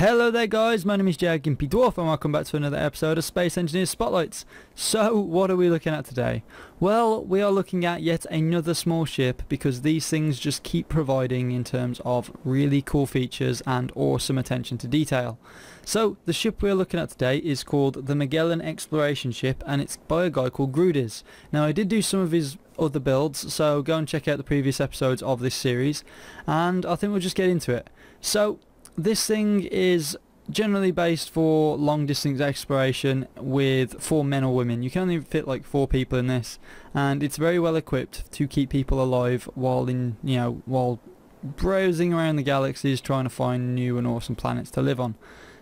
Hello there guys, my name is Gimpy Dwarf and welcome back to another episode of Space Engineers Spotlights. So what are we looking at today? Well, we are looking at yet another small ship because these things just keep providing in terms of really cool features and awesome attention to detail. So the ship we're looking at today is called the Magellan Exploration Ship and it's by a guy called Groodiz. Now I did do some of his other builds, so go and check out the previous episodes of this series and I think we'll just get into it. So this thing is generally based for long distance exploration with 4 men or women. You can only fit like 4 people in this, and it's very well equipped to keep people alive while while browsing around the galaxies trying to find new and awesome planets to live on.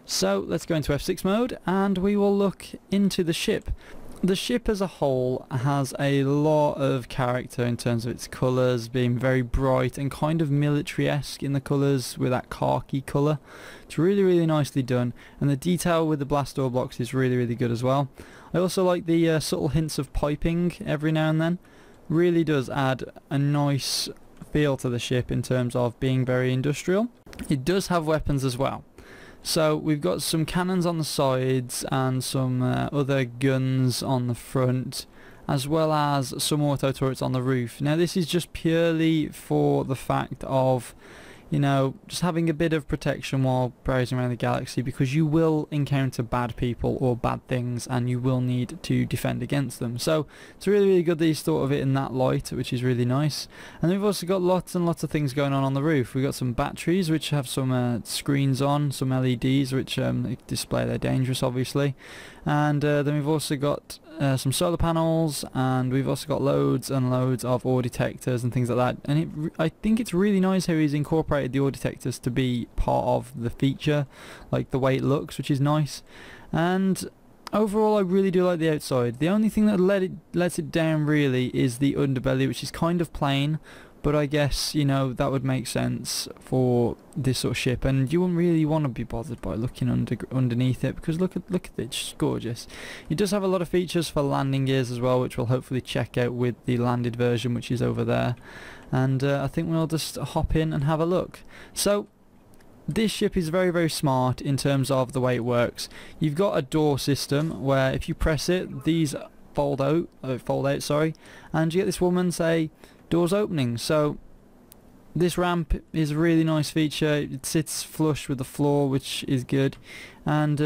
So let's go into F6 mode and we will look into the ship. The ship as a whole has a lot of character in terms of its colours being very bright and kind of military-esque in the colours with that khaki colour. It's really nicely done, and the detail with the blast door blocks is really good as well. I also like the subtle hints of piping every now and then. Really does add a nice feel to the ship in terms of being very industrial. It does have weapons as well. So we've got some cannons on the sides and some other guns on the front, as well as some auto turrets on the roof. Now this is just purely for the fact of, just having a bit of protection while browsing around the galaxy, because you will encounter bad people or bad things and you will need to defend against them. So it's really good that he's thought of it in that light, which is really nice. And we've also got lots and lots of things going on the roof. We've got some batteries which have some screens on, some LEDs which display they're dangerous obviously. And then we've also got some solar panels, and we've also got loads and loads of ore detectors and things like that. And I think it's really nice how he's incorporated the ore detectors to be part of the feature, like the way it looks, which is nice. And overall I really do like the outside. The only thing that lets it down really is the underbelly, which is kind of plain, but I guess that would make sense for this sort of ship, and you wouldn't really want to be bothered by looking underneath it, because look at it, it's just gorgeous. It does have a lot of features for landing gears as well, which we'll hopefully check out with the landed version, which is over there. And I think we'll just hop in and have a look. So this ship is very smart in terms of the way it works. You've got a door system where if you press it, these fold out, and you get this woman say, "Doors opening." So this ramp is a really nice feature. It sits flush with the floor, which is good, and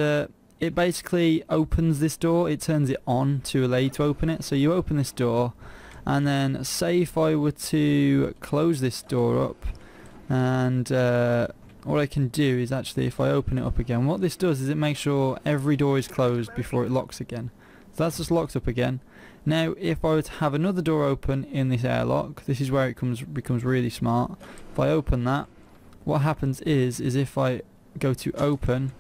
it basically opens this door. It turns it on to allow you to open it. So you open this door, and then say if I were to close this door up, and what I can do is actually, if I open it up again, what this does is it makes sure every door is closed before it locks again. So that's just locked up again. Now if I were to have another door open in this airlock, this is where it becomes really smart. If I open that, what happens is if I go to open,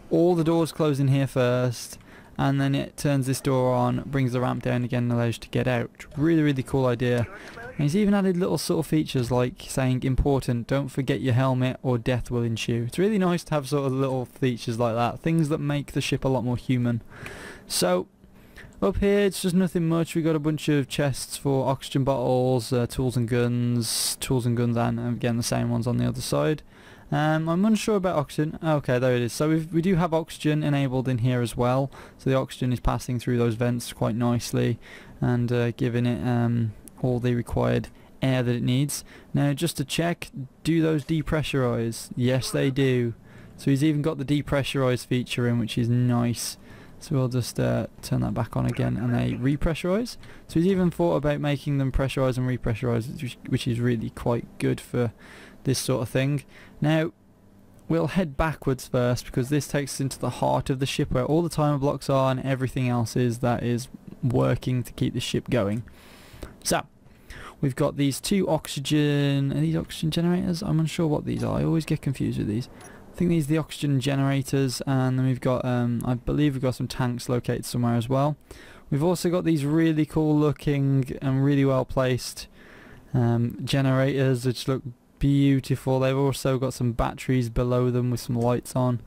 all the doors close in here first, and then it turns this door on, brings the ramp down again and allows you to get out. Really cool idea. And he's even added little sort of features like saying, "Important, don't forget your helmet or death will ensue." It's really nice to have sort of little features like that, things that make the ship a lot more human. So up here it's just nothing much. We got a bunch of chests for oxygen bottles, tools and guns, and again the same ones on the other side. I'm unsure about oxygen. Okay, there it is. So we do have oxygen enabled in here as well. So the oxygen is passing through those vents quite nicely and giving it all the required air that it needs. Now just to check, do those depressurize? Yes they do. So he's even got the depressurize feature in, which is nice. So we'll just turn that back on again and they repressurize. So he's even thought about making them pressurize and repressurize, which is really quite good for this sort of thing. Now we'll head backwards first, because this takes us into the heart of the ship where all the timer blocks are and everything else is that is working to keep the ship going. So we've got these 2 oxygen, are these oxygen generators? I'm unsure what these are, I always get confused with these. I think these are the oxygen generators, and then we've got I believe we've got some tanks located somewhere as well. We've also got these really cool looking and really well placed generators which look beautiful. They've also got some batteries below them with some lights on,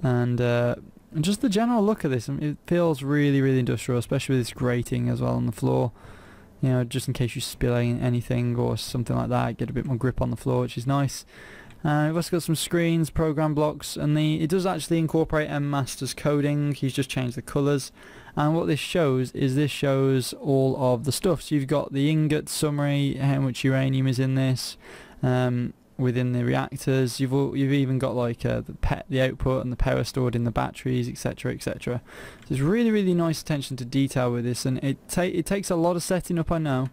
and just the general look of this, it feels really industrial, especially with this grating as well on the floor. Just in case you spill anything or something like that, get a bit more grip on the floor, which is nice. We've also got some screens, program blocks, and it does actually incorporate M-Master's coding. He's just changed the colours. And what this shows is all of the stuff. So you've got the ingot summary, how much uranium is in this, within the reactors. You've even got like the output and the power stored in the batteries, etc., etc. So there's really nice attention to detail with this, and it takes a lot of setting up, I know,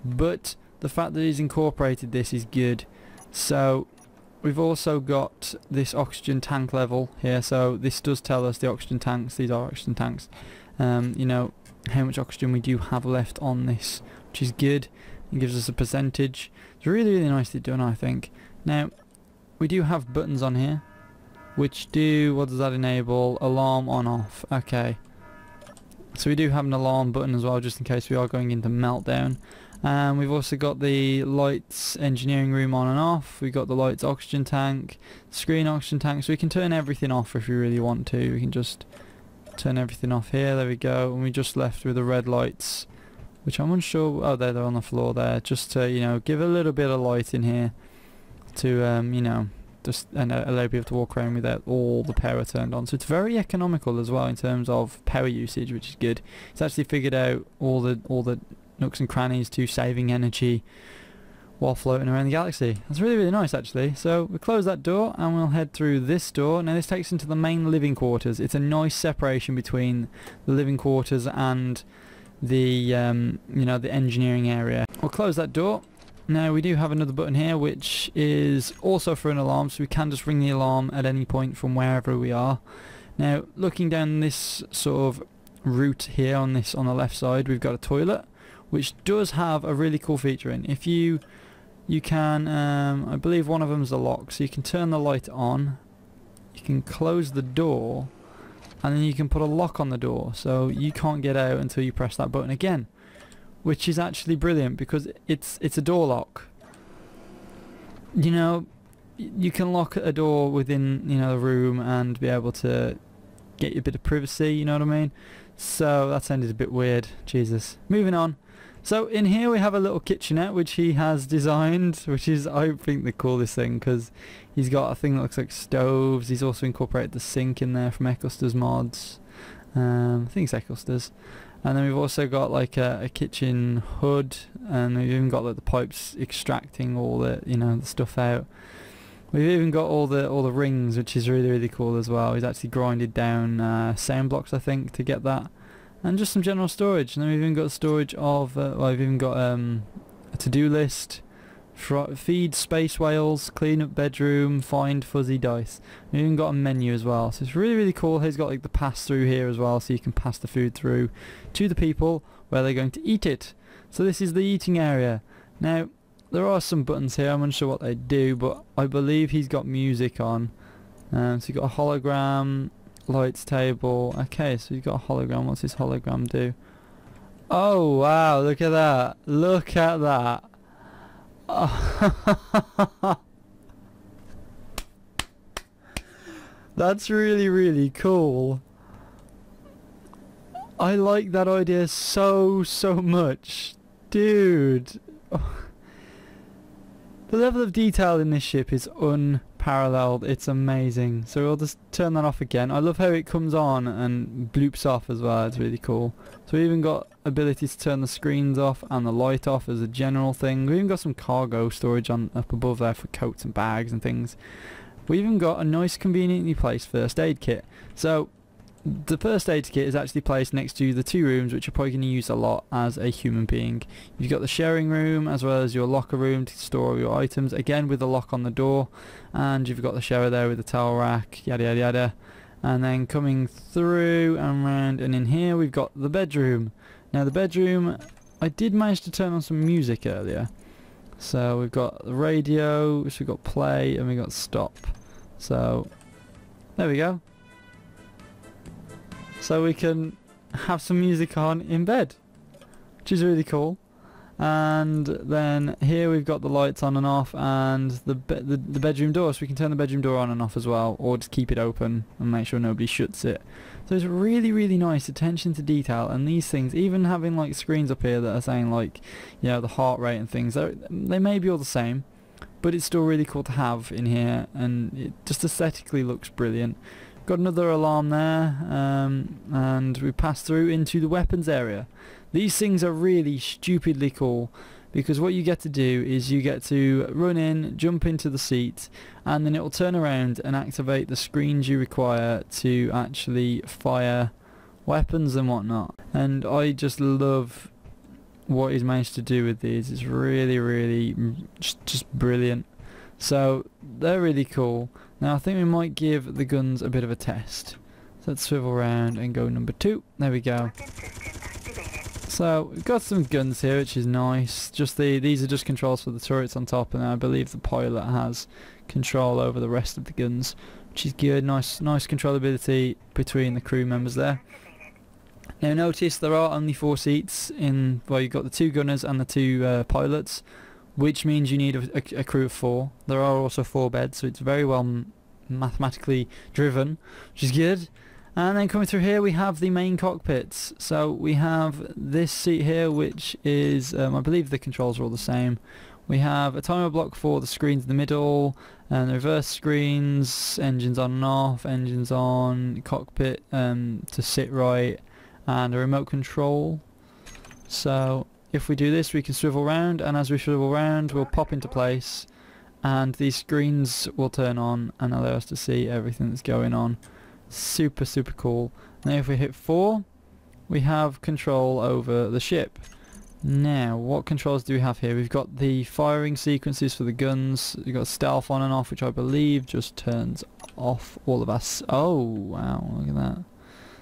but the fact that he's incorporated this is good. So we've also got this oxygen tank level here, so this does tell us the oxygen tanks. These are oxygen tanks. You know, how much oxygen we do have left on this, which is good. It gives us a percentage. It's really nicely done, I think. Now, we do have buttons on here, which do, what does that enable? Alarm on off. Okay. So we do have an alarm button as well, just in case we are going into meltdown. And we've also got the lights engineering room on and off. We've got the lights oxygen tank, screen oxygen tank, so we can turn everything off if we really want to. We can just turn everything off here, there we go, and we just left with the red lights, which I'm unsure, oh they're on the floor there, just to, you know, give a little bit of light in here to, you know, just allow people to walk around without all the power turned on. So it's very economical as well in terms of power usage, which is good. It's actually figured out all the nooks and crannies to saving energy while floating around the galaxy. That's really nice actually. So we close that door and we'll head through this door. Now this takes us into the main living quarters. It's a nice separation between the living quarters and the you know, the engineering area. We'll close that door. Now we do have another button here which is also for an alarm, so we can just ring the alarm at any point from wherever we are. Now looking down this sort of route here on the left side, we've got a toilet which does have a really cool feature in. If you can, I believe one of them is a lock, so you can turn the light on, you can close the door, and then you can put a lock on the door, so you can't get out until you press that button again, which is actually brilliant because it's a door lock. You know, you can lock a door within, you know, the room and be able to get you a bit of privacy, you know what I mean? So that sounded a bit weird, Jesus. Moving on. So in here we have a little kitchenette which he has designed, which is, I think, the coolest thing, because he's got a thing that looks like stoves. He's also incorporated the sink in there from Ecclester's mods. I think it's Ecclester's. And then we've also got like a kitchen hood, and we've even got like the pipes extracting all the, you know, the stuff out. We've even got all the rings, which is really cool as well. He's actually grinded down sound blocks, I think, to get that. And just some general storage. And then we've even got storage of, well, we've even got a to-do list, feed space whales, clean up bedroom, find fuzzy dice. We've even got a menu as well. So it's really cool. He's got like the pass through here as well, so you can pass the food through to the people where they're going to eat it. So this is the eating area. Now, there are some buttons here, I'm unsure what they do, but I believe he's got music on. So you've got a hologram, lights table. Okay, so you've got a hologram. What's this hologram do? Oh wow, look at that. Look at that. Oh. That's really cool. I like that idea so much. Dude. The level of detail in this ship is unparalleled. It's amazing. So we'll just turn that off again. I love how it comes on and bloops off as well. It's really cool. So we even got ability to turn the screens off and the light off as a general thing. We even got some cargo storage on up above there for coats and bags and things. We even got a nice conveniently placed first aid kit. So the first aid kit is actually placed next to the two rooms which you're probably going to use a lot as a human being. You've got the sharing room as well as your locker room to store your items, again with the lock on the door, and you've got the shower there with the towel rack, yada. And then coming through and round and in here we've got the bedroom. Now the bedroom, I did manage to turn on some music earlier. So we've got the radio, which we've got play, and we've got stop. So there we go. So we can have some music on in bed, which is really cool. And then here we've got the lights on and off, and the bedroom door, so we can turn the bedroom door on and off as well, or just keep it open and make sure nobody shuts it. So it's really nice attention to detail, and these things, even having like screens up here that are saying like, you know, the heart rate and things, they may be all the same, but it's still really cool to have in here, and it just aesthetically looks brilliant. Got another alarm there, and we pass through into the weapons area. These things are really stupidly cool, because what you get to do is you get to run in, jump into the seat, and then it will turn around and activate the screens you require to actually fire weapons and whatnot. And I just love what he's managed to do with these. It's really just brilliant. So they're really cool. Now I think we might give the guns a bit of a test. So let's swivel around and go number 2. There we go. So we've got some guns here, which is nice. These are just controls for the turrets on top, and I believe the pilot has control over the rest of the guns, which is good. Nice controllability between the crew members there. Now notice there are only 4 seats in. Well, you've got the 2 gunners and the 2 pilots, which means you need a crew of 4. There are also 4 beds, so it's very well mathematically driven, which is good. And then coming through here we have the main cockpits. So we have this seat here, which is, I believe the controls are all the same. We have a timer block for the screens in the middle, and the reverse screens, engines on and off, engines on, cockpit to sit right, and a remote control. So if we do this, we can swivel round, and as we swivel round we'll pop into place, and these screens will turn on and allow us to see everything that's going on. Super cool. Now if we hit 4, we have control over the ship. Now what controls do we have here? We've got the firing sequences for the guns. We've got stealth on and off, which I believe just turns off all of us. Oh wow, look at that.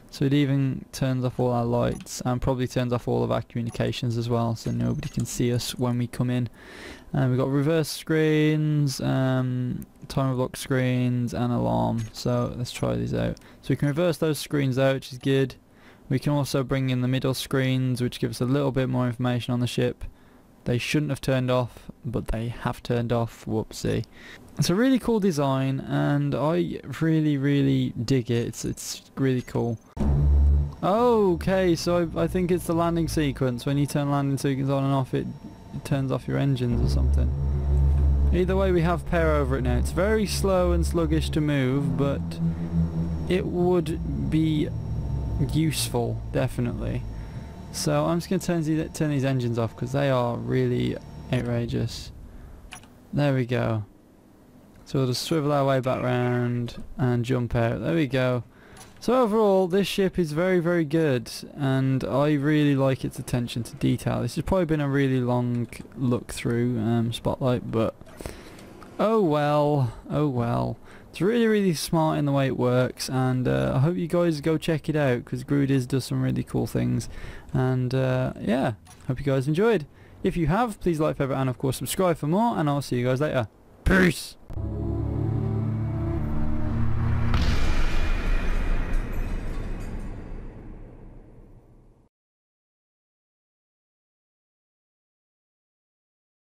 So it even turns off all our lights, and probably turns off all of our communications as well, so nobody can see us when we come in. And we've got reverse screens, timer block screens, and alarm. So let's try these out. So we can reverse those screens out, which is good. We can also bring in the middle screens, which give us a little bit more information on the ship. They shouldn't have turned off, but they have turned off. Whoopsie. It's a really cool design, and I really dig it. It's really cool. Okay, so I think it's the landing sequence. When you turn landing sequence on and off, it turns off your engines or something. Either way, we have power over it now. It's very slow and sluggish to move, but it would be useful, definitely. So I'm just going to turn these engines off, because they are really outrageous. There we go. So we'll just swivel our way back round and jump out. There we go. So overall, this ship is very good, and I really like its attention to detail. This has probably been a really long look through Spotlight, but oh well. It's really smart in the way it works, and I hope you guys go check it out, because Groodiz does some really cool things. And yeah, hope you guys enjoyed. If you have, please like, favorite, and of course subscribe for more, and I'll see you guys later. Peace!